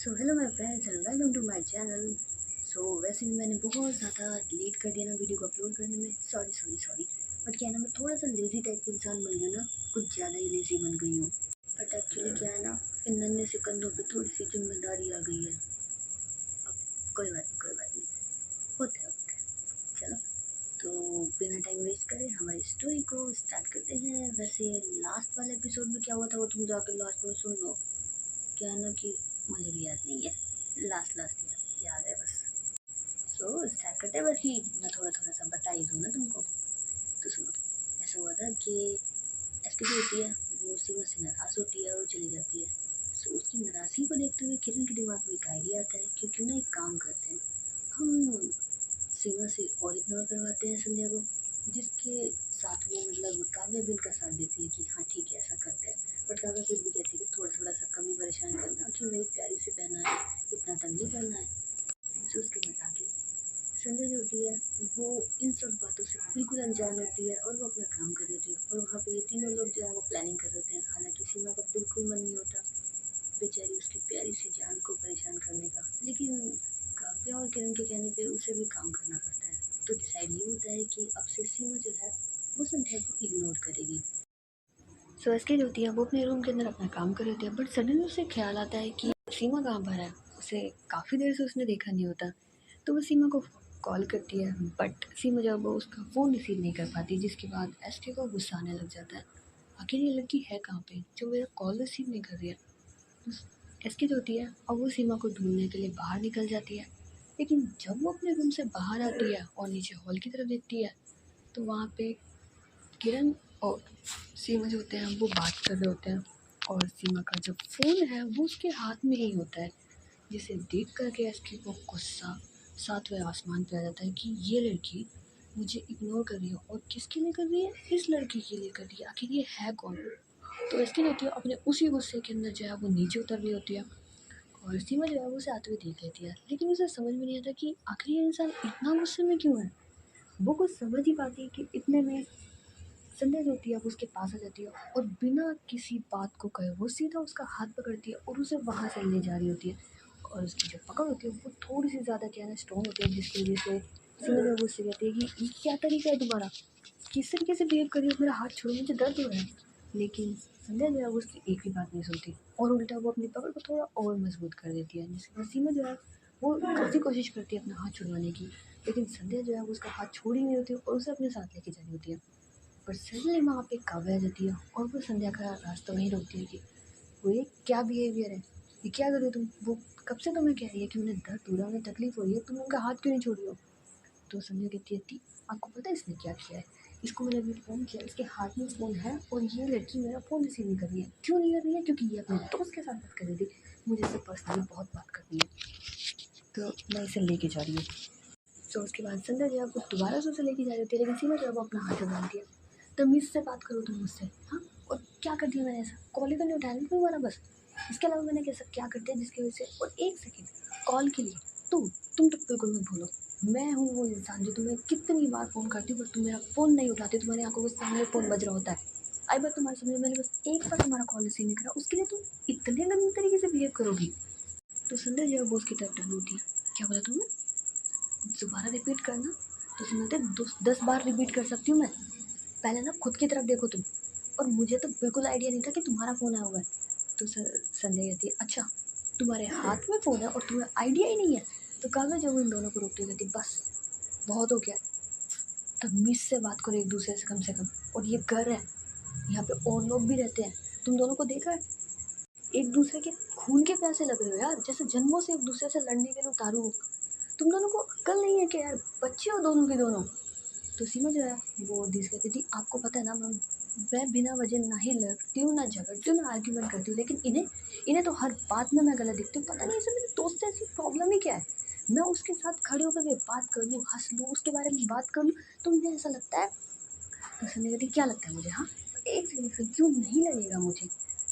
So hello my friends and welcome to my channel. वैसे भी मैंने बहुत ज़्यादा लेट कर दिया ना वीडियो को अपलोड करने में। सॉरी। बट क्या है ना, मैं थोड़ा सा लेज़ी टाइप का इंसान बन गया ना, कुछ ज़्यादा ही लेज़ी बन गई हूँ। बट एक्चुअली क्या है ना, इन नन्हे से कंधों पे थोड़ी सी जिम्मेदारी आ गई है। अब कोई बात नहीं, होता है। चलो, तो बिना टाइम वेस्ट करे हमारी स्टोरी को स्टार्ट करते हैं। वैसे लास्ट वाले एपिसोड में क्या हुआ था वो तुम जाकर लास्ट में सुन लो। क्या है ना कि मुझे भी याद नहीं है, लास्ट याद है बस। स्टार्ट करते हैं। बाकी मैं थोड़ा सा बता ही दूँ ना तुमको। तो सुनो, ऐसा हुआ था कि एसके जो होती है वो सीमा से नाराज़ होती है और चली जाती है। उसकी नाराज़गी को देखते हुए किरण के दिमाग में एक आइडिया आता है कि क्यों ना एक काम करते हैं, हम सीमा से और इग्नोर करवाते हैं संध्या को, जिसके साथ वो मतलब काव्या भी इनका साथ देती है कि हाँ ठीक है ऐसा करते हैं। बट काव्या फिर भी कहती है कि थोड़ा सा कम ही परेशान करना, कि मेरी प्यारी सी बहना है, इतना तंग नहीं करना है। उसके बाद आगे संध्या जो होती है वो इन सब बातों से बिल्कुल अनजान होती है और वो अपना काम कर रही होती है। और वहाँ पे ये तीनों लोग जो है वो प्लानिंग कर रहे होते हैं। हालांकि सीमा का बिल्कुल मन नहीं होता बेचारी उसकी प्यारी सी जान को परेशान करने का, लेकिन काव्या और किरण के कहने पे उसे भी काम करना पड़ता है। तो डिसाइड ये होता है कि अब से सीमा जो है वो संध्या को इग्नोर करेगी। एसके जो होती है वो अपने रूम के अंदर अपना काम कर रही होती है। बट सडनली उसे ख्याल आता है कि सीमा कहाँ पर है। उसे काफ़ी देर से उसने देखा नहीं होता। तो वो सीमा को कॉल करती है, बट सीमा जब वो उसका फ़ोन रिसीव नहीं कर पाती, जिसके बाद एसके को गुस्सा आने लग जाता है। आखिर ये लड़की है कहाँ पे जो मेरा कॉल रिसीव नहीं कर रही है। एसके जो होती है अब वो सीमा को ढूंढने के लिए बाहर निकल जाती है। लेकिन जब वो अपने रूम से बाहर आती है और नीचे हॉल की तरफ देखती है, तो वहाँ पे किरण और सीमा जो होते हैं वो बात कर रहे होते हैं। और सीमा का जो फ़ोन है वो उसके हाथ में ही होता है, जिसे देख करके एसके को गुस्सा सातवें आसमान पे आ जाता है कि ये लड़की मुझे इग्नोर कर रही है। और किसके लिए कर रही है? इस लड़की के लिए कर रही है। आखिर ये है कौन? तो इसकी होती है अपने उसी गुस्से के अंदर जो है वो नीचे उतर रही होती है। और सीमा जो है वो उसे आते हुए देख लेती है, लेकिन उसे समझ में नहीं आता कि आखिर ये इंसान इतना गुस्से में क्यों है। वो कुछ समझ ही पाती है कि इतने में संध्या जो होती है वो उसके पास आ जाती है और बिना किसी बात को कहे वो सीधा उसका हाथ पकड़ती है और उसे वहाँ से ले जा रही होती है। और उसकी जो पकड़ होती है वो थोड़ी सी ज़्यादा क्या है स्ट्रॉन्ग होती है, जिसकी वजह से संध्या वो उससे कहती है कि ये क्या तरीका है तुम्हारा, किस तरीके से बिहेव कर रही हो, मेरा हाथ छोड़ो, मुझे दर्द हो रहा है। लेकिन संध्या जो है वो उसकी एक भी बात नहीं सुनती और उल्टा वो अपनी पकड़ को थोड़ा और मजबूत कर देती है, जिसके बाद सीमा जो है वो काफ़ी कोशिश करती है अपना हाथ छुड़वाने की। लेकिन संध्या जो है वो उसका हाथ छोड़ ही नहीं होती और उसे अपने साथ लेके जा रही होती है। पर सडनली वहाँ पे काव्या आ जाती है और वो संध्या का रास्ता वहीं रोकती है कि वो ये क्या बिहेवियर है, ये क्या कर रहे हो तुम, वो कब से तुम्हें कह रही है कि उन्हें दर्द हो रहा है, उन्हें तकलीफ हो रही है, तुम उनका हाथ क्यों नहीं छोड़ रही हो। तो संध्या कहती है कि आपको पता है इसने क्या किया है, इसको मैंने अभी फ़ोन किया, इसके हाथ में फ़ोन है और ये लड़की मेरा फ़ोन रिसीव नहीं कर रही है। क्यों नहीं कर रही है? क्योंकि ये अपने दोस्त के साथ बात कर रही थी, मुझे इससे पर्सनली बहुत बात करनी है, तो मैं इसे लेके जा रही हूँ। उसके बाद संध्या जो है वो दोबारा से उसे लेके जा रही होती है, लेकिन सीमा जो है वो अपना हाथ छुड़वाती है। तमीज़ से बात करो तुम मुझसे, हाँ, और क्या कर दिया मैंने ऐसा, कॉल ही तो नहीं उठाया क्यों मारा बस, इसके अलावा मैंने कैसा क्या कर दिया जिसकी वजह से। और एक सेकेंड कॉल के लिए तुम तो बिल्कुल मत भूलो, मैं हूँ वो इंसान जो तुम्हें कितनी बार फ़ोन करती हूँ पर तुम मेरा फ़ोन नहीं उठाते, तुम्हारी आंखों के सामने फ़ोन बज रहा होता है। आई बात तुम्हारे समझ में, मैंने बस एक बार तुम्हारा कॉल रिसीव नहीं करा, उसके लिए तुम इतने गंदे तरीके से बिहेव करोगी। तो संध्या जो है वो उसकी तरफ टर्न होती है, क्या बोला तुमने, दोबारा रिपीट करना। तो सुनते 10 बार रिपीट कर सकती हूँ मैं, पहले ना खुद की तरफ देखो तुम। और मुझे तो बिल्कुल आइडिया नहीं था कि तुम्हारा फ़ोन आया हुआ है। तो संध्या कहती है अच्छा तुम्हारे हाथ में फ़ोन है और तुम्हें आइडिया ही नहीं है। तो काव्या जब इन दोनों को रोकती कहती बस बहुत हो गया, तमीज़ से बात करो एक दूसरे से कम। और ये घर है, यहाँ पे और लोग भी रहते हैं, तुम दोनों को देखा है, एक दूसरे के खून के प्यासे लग रहे हो यार, जैसे जन्मों से एक दूसरे से लड़ने के लिए उतारू हो। तुम दोनों को अक्ल नहीं है क्या यार, बच्चे हो दोनों के दोनों। तो सीमा जो है वो दिस कहती थी आपको पता है ना मैम, मैं बिना वजह ना ही लड़ती हूँ ना झगड़ती हूँ ना आर्ग्यूमेंट करती हूँ, लेकिन इन्हें इन्हें तो हर बात में मैं गलत दिखती हूँ, पता नहीं इसे मेरे दोस्त से ऐसी प्रॉब्लम ही क्या है। मैं उसके साथ खड़े होकर भी बात कर लूँ, हंस लूँ, उसके बारे में बात कर लूँ, तो मुझे ऐसा लगता है। तो सन्नी कहती क्या लगता है मुझे, हाँ एक सेकंड, फिर क्यों नहीं लगेगा मुझे,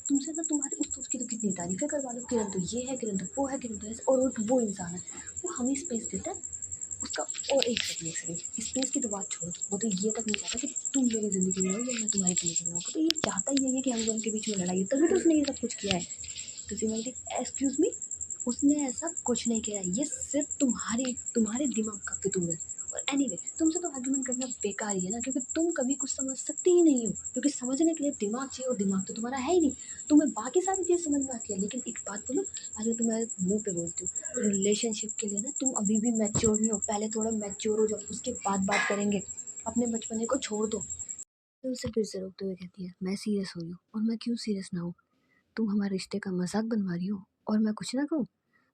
तुमसे ना तुम्हारे उस दोस्त की तो कितनी तारीफें करवा लो, किरण तो ये है, किरण तो वो है, किरण तो ऐसे, और वो इंसान है, वो हमें स्पेस देता है उसका। और एक सेकंड स्पेस की तो बात छोड़ो, वो तो ये तक नहीं चाहता कि तुम मेरी ज़िंदगी में हो या मैं तुम्हारी ज़िंदगी में हूँ, तो ये चाहता ही है कि हम दोनों के बीच में लड़ाई है, तभी तो उसने ये सब कुछ किया है। तो सीमा कहती एक्सक्यूज़ मी, उसने ऐसा कुछ नहीं किया है, ये सिर्फ तुम्हारे दिमाग का फितूर है। और एनीवे तुमसे तो आर्गुमेंट करना बेकार ही है ना, क्योंकि तुम कभी कुछ समझ सकती ही नहीं हो, क्योंकि समझने के लिए दिमाग चाहिए और दिमाग तो तुम्हारा है ही नहीं। तुम्हें बाकी सारी चीज़ समझ में आती है, लेकिन एक बात बोलो, आज मैं तुम्हारे मुंह पे बोलती हूँ, रिलेशनशिप के लिए ना तुम अभी भी मैच्योर नहीं हो। पहले थोड़ा मैच्योर हो जाओ, उसके बाद बात करेंगे। अपने बचपने को छोड़ दो। तो उसे फिर से रोकते हुए कहती है, मैं सीरियस हो रही हूँ। और मैं क्यों सीरियस ना हूँ? तुम हमारे रिश्ते का मजाक बनवा रही हो और मैं कुछ ना कहूँ?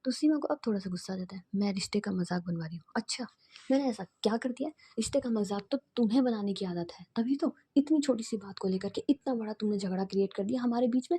तो सीमा को अब थोड़ा सा गुस्सा आ जाता है, मैं रिश्ते का मजाक बनवा रही हूँ? अच्छा, मैंने ऐसा क्या कर दिया? रिश्ते का मजाक तो तुम्हें बनाने की आदत है, तभी तो इतनी छोटी सी बात को लेकर के इतना बड़ा तुमने झगड़ा क्रिएट कर दिया हमारे बीच में।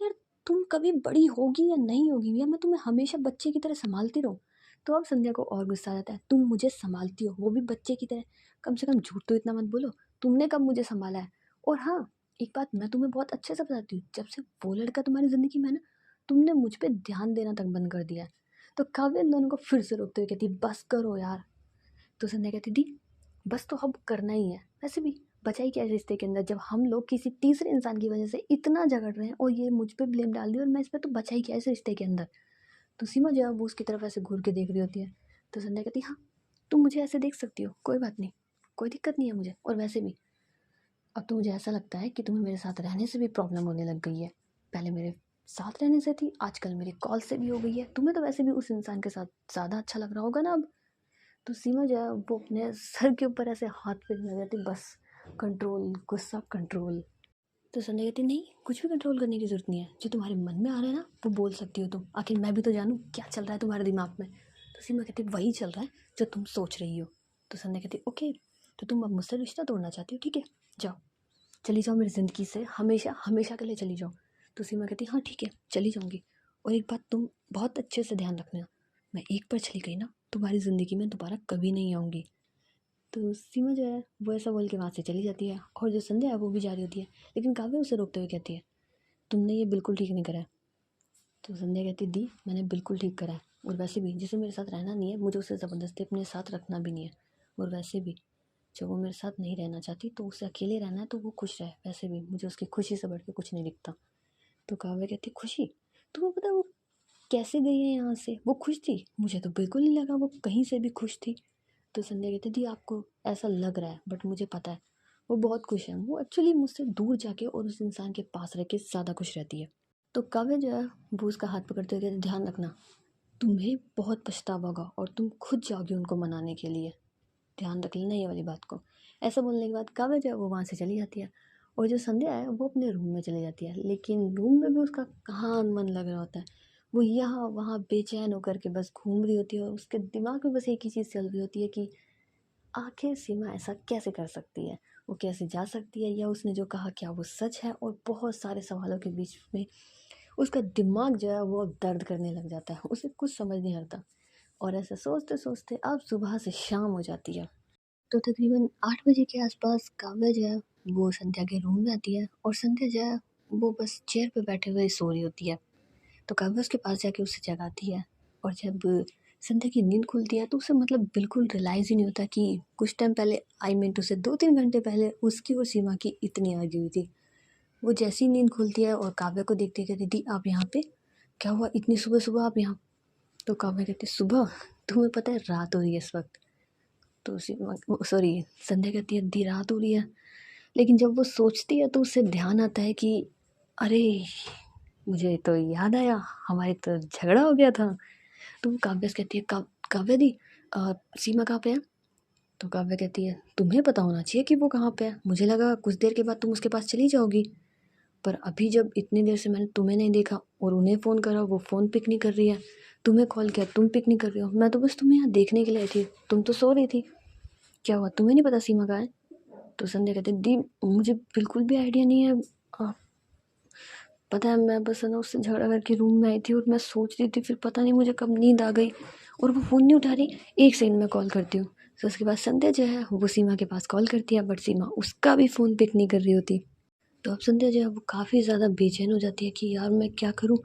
यार, तुम कभी बड़ी होगी या नहीं होगी, या मैं तुम्हें हमेशा बच्चे की तरह संभालती रहूँ? तो अब संध्या को और गुस्सा आ जाता है, तुम मुझे संभालती हो, वो भी बच्चे की तरह? कम से कम झूठ तो इतना मत बोलो, तुमने कब मुझे संभाला है? और हाँ, एक बात मैं तुम्हें बहुत अच्छे से बताती हूँ, जब से वो लड़का तुम्हारी ज़िंदगी में है ना, तुमने मुझ पे ध्यान देना तक बंद कर दिया है। तो काव्य इन दोनों को फिर से रोकते हुए कहती, बस करो यार। तो संध्या कहती, दी बस तो अब करना ही है। वैसे भी बचा ही क्या है रिश्ते के अंदर, जब हम लोग किसी तीसरे इंसान की वजह से इतना झगड़ रहे हैं और ये मुझ पे ब्लेम डाल दी, और मैं इस पर तो बचा ही क्या है इस रिश्ते के अंदर? तो सीमा जो है वो उसकी तरफ ऐसे घूर के देख रही होती है। तो संध्या कहती, हाँ तुम मुझे ऐसे देख सकती हो, कोई बात नहीं, कोई दिक्कत नहीं है मुझे। और वैसे भी अब तो मुझे ऐसा लगता है कि तुम्हें मेरे साथ रहने से भी प्रॉब्लम होने लग गई है। पहले मेरे साथ रहने से थी, आजकल मेरे कॉल से भी हो गई है। तुम्हें तो वैसे भी उस इंसान के साथ ज़्यादा अच्छा लग रहा होगा ना अब? तो सीमा जो है वो अपने सर के ऊपर ऐसे हाथ फेरने लग जाती, बस कंट्रोल, गुस्सा कंट्रोल। तो संध्या कहती, नहीं कुछ भी कंट्रोल करने की जरूरत नहीं है, जो तुम्हारे मन में आ रहा है ना वो बोल सकती हो तुम, आखिर मैं भी तो जानूँ क्या चल रहा है तुम्हारे दिमाग में। तो सीमा कहती, वही चल रहा है जो तुम सोच रही हो। तो संध्या कहती, ओके, तो तुम अब मुझसे रिश्ता तोड़ना चाहती हो, ठीक है, जाओ, चली जाओ मेरी ज़िंदगी से, हमेशा हमेशा के लिए चली जाओ। तो सीमा कहती, हाँ ठीक है चली जाऊँगी, और एक बात तुम बहुत अच्छे से ध्यान रखना, मैं एक बार चली गई ना तुम्हारी ज़िंदगी में दोबारा कभी नहीं आऊँगी। तो सीमा जो है वो ऐसा बोल के वहाँ से चली जाती है, और जो संध्या है वो भी जा रही होती है, लेकिन काव्या उसे रोकते हुए कहती है, तुमने ये बिल्कुल ठीक नहीं करा है। तो संध्या कहती, दी मैंने बिल्कुल ठीक करा है, और वैसे भी जिसे मेरे साथ रहना नहीं है मुझे उसे ज़बरदस्ती अपने साथ रखना भी नहीं है। और वैसे भी जब वो मेरे साथ नहीं रहना चाहती तो उसे अकेले रहना है तो वो खुश रहे, वैसे भी मुझे उसकी खुशी से बढ़ के कुछ नहीं दिखता। तो काव्या कहती, खुशी? तुम्हें पता है वो कैसे गई है यहाँ से? वो खुश थी? मुझे तो बिल्कुल नहीं लगा वो कहीं से भी खुश थी। तो संध्या कहती, दी आपको ऐसा लग रहा है बट मुझे पता है वो बहुत खुश है, वो एक्चुअली मुझसे दूर जाके और उस इंसान के पास रह के ज़्यादा खुश रहती है। तो काव्य जो है वो उसका हाथ पकड़ते हुए कहती, ध्यान रखना, तुम्हें बहुत पछतावा होगा और तुम खुद जाओगे उनको मनाने के लिए, ध्यान रख लेना ये वाली बात को। ऐसा बोलने के बाद काव्य जो है वो वहाँ से चली जाती है, और जो संध्या है वो अपने रूम में चली जाती है, लेकिन रूम में भी उसका कहाँ मन लग रहा होता है। वो यहाँ वहाँ बेचैन होकर के बस घूम रही होती है, और उसके दिमाग में बस एक ही चीज़ चल रही होती है कि आखिर सीमा ऐसा कैसे कर सकती है, वो कैसे जा सकती है, या उसने जो कहा क्या वो सच है? और बहुत सारे सवालों के बीच में उसका दिमाग जो है वो अब दर्द करने लग जाता है, उसे कुछ समझ नहीं आता। और ऐसे सोचते सोचते अब सुबह से शाम हो जाती है। तो तकरीबन 8 बजे के आसपास काव्या जो है वो संध्या के रूम में आती है, और संध्या जो है वो बस चेयर पे बैठे हुए सो रही होती है। तो काव्या उसके पास जाके उसे जगाती है, और जब संध्या की नींद खुलती है तो उसे मतलब बिल्कुल रियलाइज़ ही नहीं होता कि कुछ टाइम पहले, आई मीन टू से 2-3 घंटे पहले उसकी और सीमा की इतनी आगी हुई थी। वो जैसी नींद खुलती है और काव्या को देखती है, कहती, दीदी आप यहाँ पे, क्या हुआ इतनी सुबह सुबह आप यहाँ? तो काव्या कहती, सुबह? तुम्हें पता है रात हो रही है इस वक्त? तो सॉरी, संध्या कहती है, दी रात हो रही है। लेकिन जब वो सोचती है तो उसे ध्यान आता है कि अरे, मुझे तो याद आया, हमारे तो झगड़ा हो गया था। तो वो काव्या से कहती है, काव्या दी, सीमा कहाँ पे है? तो काव्या कहती है, तुम्हें पता होना चाहिए कि वो कहाँ पे है, मुझे लगा कुछ देर के बाद तुम उसके पास चली जाओगी, पर अभी जब इतनी देर से मैंने तुम्हें नहीं देखा, और उन्हें फ़ोन करा वो फ़ोन पिक नहीं कर रही है, तुम्हें कॉल किया तुम पिक नहीं कर रही हो, मैं तो बस तुम्हें यहाँ देखने के लिए आई थी, तुम तो सो रही थी, क्या हुआ तुम्हें नहीं पता सीमा कहाँ है? तो संध्या कहते, दी मुझे बिल्कुल भी आइडिया नहीं है, आ, पता है मैं बस है ना उससे झगड़ा करके रूम में आई थी और मैं सोच रही थी, फिर पता नहीं मुझे कब नींद आ गई और वो फ़ोन नहीं उठा रही, एक सेकंड में कॉल करती हूँ। तो उसके बाद संध्या जो है वो सीमा के पास कॉल करती है, बट सीमा उसका भी फ़ोन पिक नहीं कर रही होती। तो अब संध्या जो है वो काफ़ी ज़्यादा बेचैन हो जाती है कि यार मैं क्या करूँ।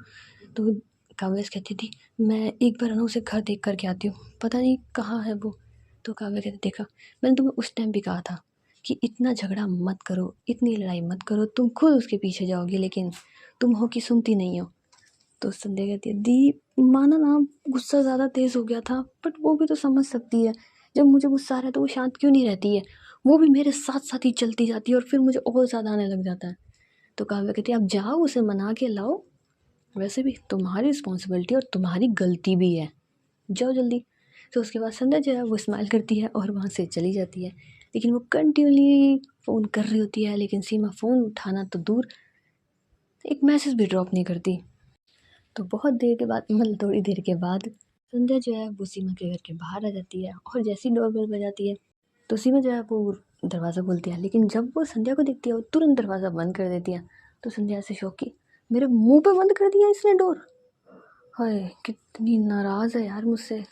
तो काव्या से कहती थी, मैं एक बार ना उसे घर देख कर के आती हूँ, पता नहीं कहाँ है वो। तो काव्या कहती, देखा मैंने तुम्हें उस टाइम भी कहा था कि इतना झगड़ा मत करो, इतनी लड़ाई मत करो, तुम खुद उसके पीछे जाओगी, लेकिन तुम हो कि सुनती नहीं हो। तो संध्या कहती है दी माना ना गुस्सा ज़्यादा तेज़ हो गया था, बट वो भी तो समझ सकती है जब मुझे गुस्सा आ रहा है तो वो शांत क्यों नहीं रहती है, वो भी मेरे साथ साथ ही चलती जाती है और फिर मुझे और ज़्यादा आने लग जाता है। तो काव्या कहती है अब जाओ उसे मना के लाओ, वैसे भी तुम्हारी रिस्पॉन्सिबिलिटी और तुम्हारी गलती भी है, जाओ जल्दी। तो उसके बाद संध्या जो है वो स्माइल करती है और वहाँ से चली जाती है। लेकिन वो कंटिन्यूली फ़ोन कर रही होती है, लेकिन सीमा फ़ोन उठाना तो दूर, एक मैसेज भी ड्रॉप नहीं करती। तो बहुत देर के बाद, मतलब थोड़ी देर के बाद, संध्या जो है वो सीमा के घर के बाहर आ जाती है और जैसी डोरबेल बजाती है तो सीमा जो है वो दरवाज़ा खोलती है, लेकिन जब वो संध्या को देखती है वो तुरंत दरवाज़ा बंद कर देती है। तो संध्या से शौक की, मेरे मुंह पे बंद कर दिया इसने डोर, हाय कितनी नाराज़ है यार मुझसे।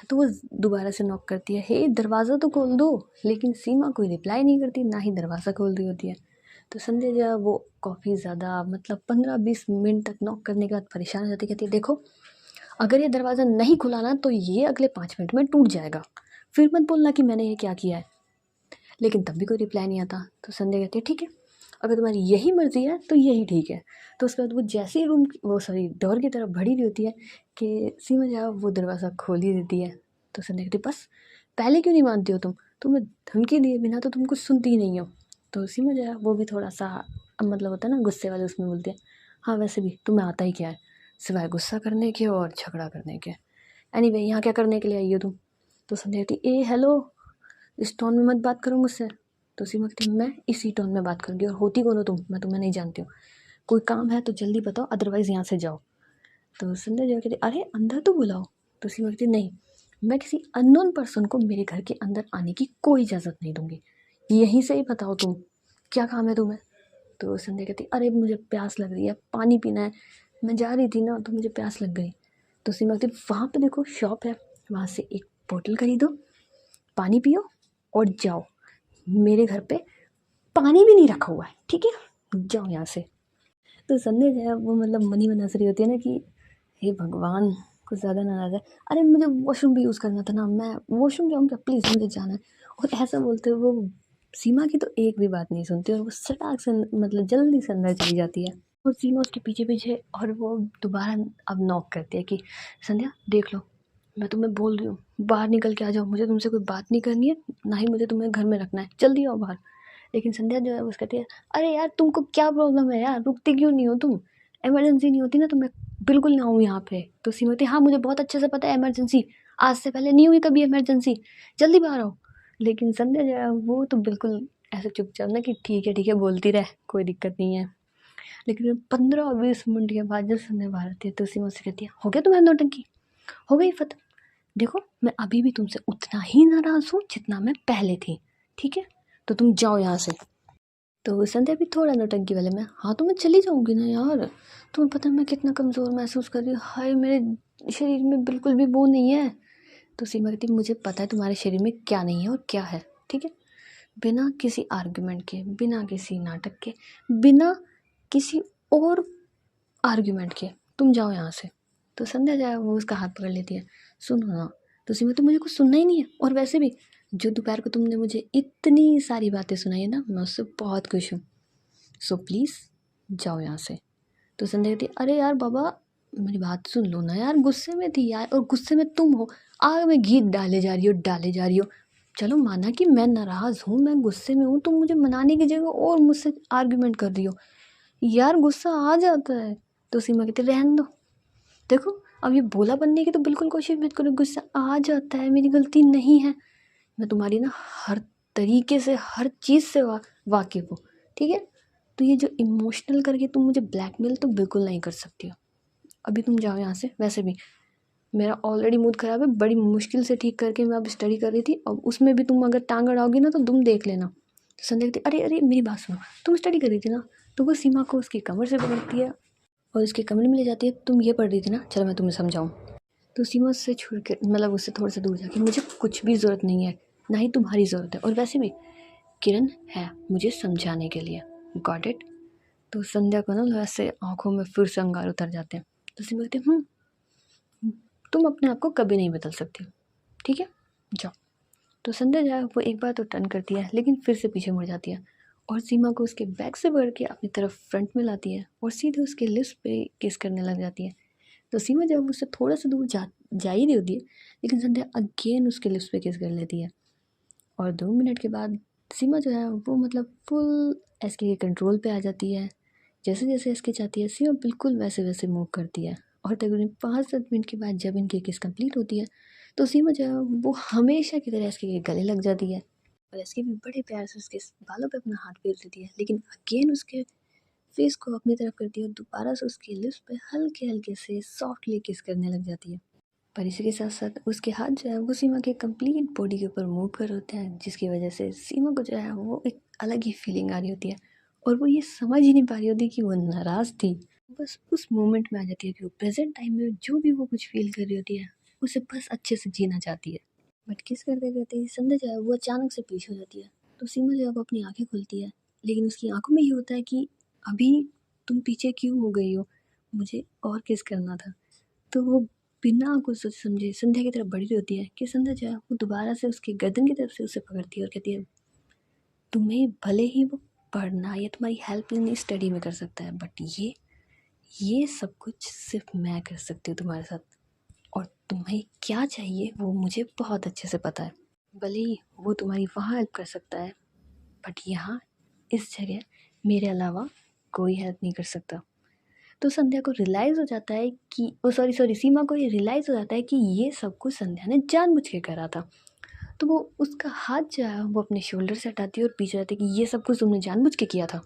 तो वो दोबारा से नॉक करती है, हे दरवाज़ा तो खोल दो, लेकिन सीमा कोई रिप्लाई नहीं करती, ना ही दरवाज़ा खोल रही होती है। तो संध्या जो है वो काफ़ी ज़्यादा, मतलब 15-20 मिनट तक नॉक करने के बाद परेशान हो जाती, कहती है देखो अगर ये दरवाज़ा नहीं खुला ना तो ये अगले 5 मिनट में टूट जाएगा, फिर मत बोलना कि मैंने ये क्या किया है। लेकिन तब भी कोई रिप्लाई नहीं आता। तो संध्या कहती है ठीक है, अगर तुम्हारी यही मर्ज़ी है तो यही ठीक है। तो उसके बाद वो जैसे ही डोर की तरफ बढ़ी रही होती है कि सीमा जो है वो दरवाज़ा खोल ही देती है। तो संध्या कहती है बस पहले क्यों नहीं मानती हो तुम्हें धमकी दिए बिना तो तुम कुछ सुनती ही नहीं हो। तो सीमा जो है वो भी थोड़ा सा, मतलब होता है ना गुस्से वाले, उसमें बोलती है हाँ वैसे भी तुम्हें आता ही क्या है सिवाय गुस्सा करने के और झगड़ा करने के, एनीवे यहाँ क्या करने के लिए आई हो तुम। तो संध्या कहती ए हेलो, इस टोन में मत बात करो मुझसे। तो सीमा कहती मैं इसी टोन में बात करूँगी, और होती कौन हो तुम, मैं तुम्हें नहीं जानती हूँ, कोई काम है तो जल्दी बताओ अदरवाइज़ यहाँ से जाओ। तो संध्या जो कहती अरे अंदर तो बुलाओ। तो सीमा कहती नहीं, मैं किसी अननोन पर्सन को मेरे घर के अंदर आने की कोई इजाज़त नहीं दूंगी, यहीं से ही बताओ तुम क्या काम है तुम्हें। तो संध्या कहती अरे मुझे प्यास लग रही है, पानी पीना है, मैं जा रही थी ना तो मुझे प्यास लग गई। तो सीमा कहती वहाँ पे देखो शॉप है, वहाँ से एक बोतल खरीदो, पानी पियो और जाओ, मेरे घर पे पानी भी नहीं रखा हुआ है, ठीक है जाओ यहाँ से। तो संध्या जो है वो मतलब मनी में नजरी होती है ना कि हे भगवान कुछ ज़्यादा नाराज़ है, अरे मुझे वॉशरूम भी यूज़ करना था ना, मैं वॉशरूम जाऊँ क्या प्लीज़, मुझे जाना है। और ऐसा बोलते हुए वो सीमा की तो एक भी बात नहीं सुनती और वो सटाक से मतलब जल्दी से अंदर चली जाती है। और सीमा उसके पीछे पीछे, और वो दोबारा अब नॉक करती है कि संध्या देख लो मैं तुम्हें बोल रही हूँ बाहर निकल के आ जाओ, मुझे तुमसे कोई बात नहीं करनी है, ना ही मुझे तुम्हें घर में रखना है, जल्दी आओ बाहर। लेकिन संध्या जो है वो कहती है अरे यार तुमको क्या प्रॉब्लम है यार, रुकती क्यों नहीं हो तुम, इमरजेंसी नहीं होती ना तो मैं बिल्कुल ना आऊँ यहाँ पे। तो सीमा कहती हाँ मुझे बहुत अच्छे से पता है इमरजेंसी, आज से पहले नहीं हुई कभी इमरजेंसी, जल्दी बाहर आओ। लेकिन संध्या जो है वो तो बिल्कुल ऐसे चुपचाप ना कि ठीक है बोलती रहे कोई दिक्कत नहीं है। लेकिन 15-20 मिनट के बाद जब संध्या बाहर आती है तो सीमा से कहती है हो गया तुम्हें नौटंकी, हो गई फत, देखो मैं अभी भी तुमसे उतना ही नाराज़ हूँ जितना मैं पहले थी, ठीक है तो तुम जाओ यहाँ से। तो संध्या भी थोड़ा नौटंकी वाले में, हाँ तो मैं चली जाऊँगी ना यार, तुम्हें पता है मैं कितना कमज़ोर महसूस कर रही हूँ, हाय मेरे शरीर में बिल्कुल भी वो नहीं है। तो सीमा कहती मुझे पता है तुम्हारे शरीर में क्या नहीं है और क्या है, ठीक है बिना किसी आर्ग्यूमेंट के, बिना किसी नाटक के, बिना किसी और आर्ग्यूमेंट के तुम जाओ यहाँ से। तो संध्या जाए वो उसका हाथ पकड़ लेती है, सुनो ना। तो सीमा तो मुझे कुछ सुनना ही नहीं है, और वैसे भी जो दोपहर को तुमने मुझे इतनी सारी बातें सुनाई है ना मैं उससे बहुत खुश हूँ, सो प्लीज़ जाओ यहाँ से। तो संध्या कहती अरे यार बाबा मेरी बात सुन लो ना यार, गुस्से में थी यार, और गुस्से में तुम हो, आग में घी डाले जा रही हो। चलो माना कि मैं नाराज़ हूँ, मैं गुस्से में हूँ, तुम मुझे मनाने की जगह और मुझसे आर्ग्यूमेंट कर रही हो, यार गुस्सा आ जाता है। तो सीमा कहती रहने दो, देखो अब ये भोला बनने की तो बिल्कुल कोशिश मत करो, गुस्सा आ जाता है मेरी गलती नहीं है, मैं तुम्हारी ना हर तरीके से हर चीज़ से वाकिफ़ हूँ, ठीक है तो ये जो इमोशनल करके तुम मुझे ब्लैकमेल तो बिल्कुल नहीं कर सकती हो, अभी तुम जाओ यहाँ से। वैसे भी मेरा ऑलरेडी मूड ख़राब है, बड़ी मुश्किल से ठीक करके मैं अब स्टडी कर रही थी, और उसमें भी तुम अगर टांग अड़ाओगी ना तो तुम देख लेना। तो संध्या कहती अरे अरे मेरी बात सुनो, तुम स्टडी कर रही थी ना। तो वो सीमा को उसकी कमर से पकड़ती है और उसके कमरे में ले जाती है, तुम ये पढ़ रही थी ना, चलो मैं तुम्हें समझाऊँ। तो सीमा उससे छोड़ के, मतलब उससे थोड़ा सा दूर जाके, मुझे कुछ भी ज़रूरत नहीं है, ना ही तुम्हारी ज़रूरत है, और वैसे भी किरण है मुझे समझाने के लिए, गॉट इट। तो संध्या को ना वैसे आंखों में फिर से अंगार उतर जाते हैं। तो सीमा कहती तुम अपने आप को कभी नहीं बदल सकती, ठीक है जाओ। तो संध्या जो है वो एक बार तो टर्न करती है, लेकिन फिर से पीछे मुड़ जाती है और सीमा को उसके बैक से पकड़ के अपनी तरफ फ्रंट में लाती है और सीधे उसके लिप्स पे किस करने लग जाती है। तो सीमा जब उससे थोड़ा सा दूर जा ही रही होती है, लेकिन संध्या अगेन उसके लिप्स पे किस कर लेती है। और 2 मिनट के बाद सीमा जो है वो मतलब फुल एसके के कंट्रोल पे आ जाती है। जैसे जैसे एसके चाहती है सीमा बिल्कुल वैसे वैसे मूव करती है। और तकरीबन 5-7 मिनट के बाद जब इनकी किस कंप्लीट होती है तो सीमा जो है वो हमेशा की तरह एसके के गले लग जाती है। और एसके भी बड़े प्यार से उसके बालों पे अपना हाथ फेर देती है, लेकिन अगेन उसके फेस को अपनी तरफ करती है और दोबारा से उसके लिप्स पे हल्के हल्के से सॉफ्टली किस करने लग जाती है। पर इसी के साथ साथ उसके हाथ जो है वो सीमा के कंप्लीट बॉडी के ऊपर मूव कर होते हैं, जिसकी वजह से सीमा को जो है वो एक अलग ही फीलिंग आ रही होती है। और वो ये समझ ही नहीं पा रही होती कि वो नाराज़ थी। बस उस मोमेंट में आ जाती है कि वो प्रेजेंट टाइम में जो भी वो कुछ फील कर रही होती है उसे बस अच्छे से जीना चाहती है। बट किस करते करते संध्या जो है वो अचानक से पीछे हो जाती है। तो सीमा जो है वो अपनी आंखें खुलती है, लेकिन उसकी आंखों में ये होता है कि अभी तुम पीछे क्यों हो गई हो, मुझे और किस करना था। तो वो बिना कुछ सोच समझे संध्या की तरफ बढ़ी रही होती है कि संध्या जो है वो दोबारा से उसकी गर्दन की तरफ से उसे पकड़ती है और कहती है, तुम्हें भले ही वो पढ़ना या तुम्हारी हेल्प लेनी स्टडी में कर सकता है, बट ये सब कुछ सिर्फ मैं कर सकती हूँ तुम्हारे साथ। और तुम्हें क्या चाहिए वो मुझे बहुत अच्छे से पता है। भले ही वो तुम्हारी वहाँ हेल्प कर सकता है, बट यहाँ इस जगह मेरे अलावा कोई हेल्प नहीं कर सकता। तो संध्या को रियलाइज़ हो जाता है कि सॉरी सीमा को ये रियलाइज़ हो जाता है कि ये सब कुछ संध्या ने जानबूझ के करा था। तो वो उसका हाथ जो है वो अपने शोल्डर से हटाती है और पीछे जाती है कि ये सब कुछ तुमने जानबूझ के किया था,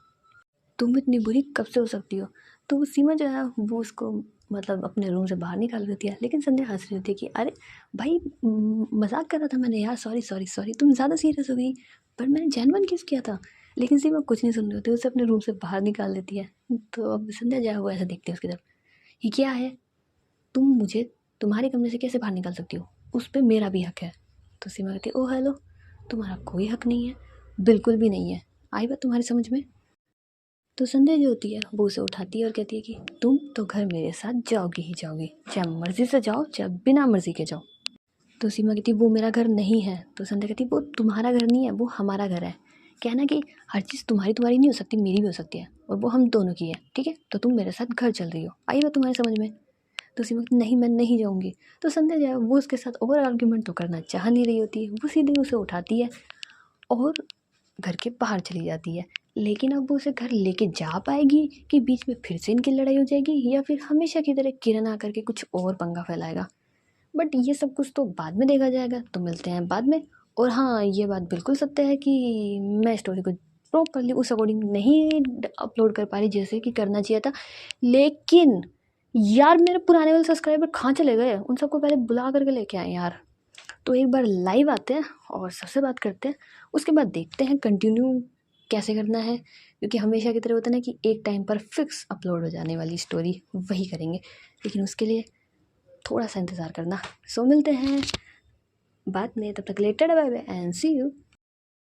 तुम इतनी बुरी कब से हो सकती हो। तो वो सीमा जो है वो उसको मतलब अपने रूम से बाहर निकाल देती है, लेकिन संध्या हंस रही होती है कि अरे भाई मजाक कर रहा था मैंने यार, सॉरी सॉरी सॉरी, तुम ज़्यादा सीरियस हो गई, पर मैंने जेन्युइन किस किया था। लेकिन सीमा कुछ नहीं सुन रही होती, उसे अपने रूम से बाहर निकाल देती है। तो अब संध्या जो है वो ऐसे देखती है उसकी तरफ, ये क्या है, तुम मुझे तुम्हारे कमरे से कैसे बाहर निकाल सकती हो, उस पर मेरा भी हक है। तो सीमा कहती है, ओ हेलो, तुम्हारा कोई हक नहीं है, बिल्कुल भी नहीं है, आई बात तुम्हारी समझ में। तो संध्या जो होती है वो उसे उठाती है और कहती है कि तुम तो घर मेरे साथ जाओगी ही जाओगी, चाहे मर्जी से जाओ चाहे बिना मर्जी के जाओ। तो सीमा कहती है वो मेरा घर नहीं है। तो संध्या कहती है वो तुम्हारा घर नहीं है, वो हमारा घर है। कहना कि हर चीज़ तुम्हारी तुम्हारी नहीं हो सकती, मेरी भी हो सकती है, और वो हम दोनों की है, ठीक है। तो तुम मेरे साथ घर चल रही हो, आई बात तुम्हारे समझ में। तो सीमा कहती नहीं मैं नहीं जाऊँगी। तो संध्या जो है वो उसके साथ ओवर आर्ग्यूमेंट तो करना चाह नहीं रही होती है, वो सीधे उसे उठाती है और घर के बाहर चली जाती है। लेकिन अब वो उसे घर लेके जा पाएगी कि बीच में फिर से इनकी लड़ाई हो जाएगी, या फिर हमेशा की तरह किरण आकर के कुछ और पंगा फैलाएगा। बट ये सब कुछ तो बाद में देखा जाएगा, तो मिलते हैं बाद में। और हाँ, ये बात बिल्कुल सत्य है कि मैं स्टोरी को प्रॉपरली उस अकॉर्डिंग नहीं अपलोड कर पा रही जैसे कि करना चाहिए था। लेकिन यार मेरे पुराने वाले सब्सक्राइबर कहाँ चले गए, उन सबको पहले बुला करके लेके आए यार। तो एक बार लाइव आते हैं और सबसे बात करते हैं, उसके बाद देखते हैं कंटिन्यू कैसे करना है, क्योंकि हमेशा की तरह होता है ना कि एक टाइम पर फिक्स अपलोड हो जाने वाली स्टोरी वही करेंगे, लेकिन उसके लिए थोड़ा सा इंतज़ार करना। सो मिलते हैं बाद में, तब तक later bye bye and see you.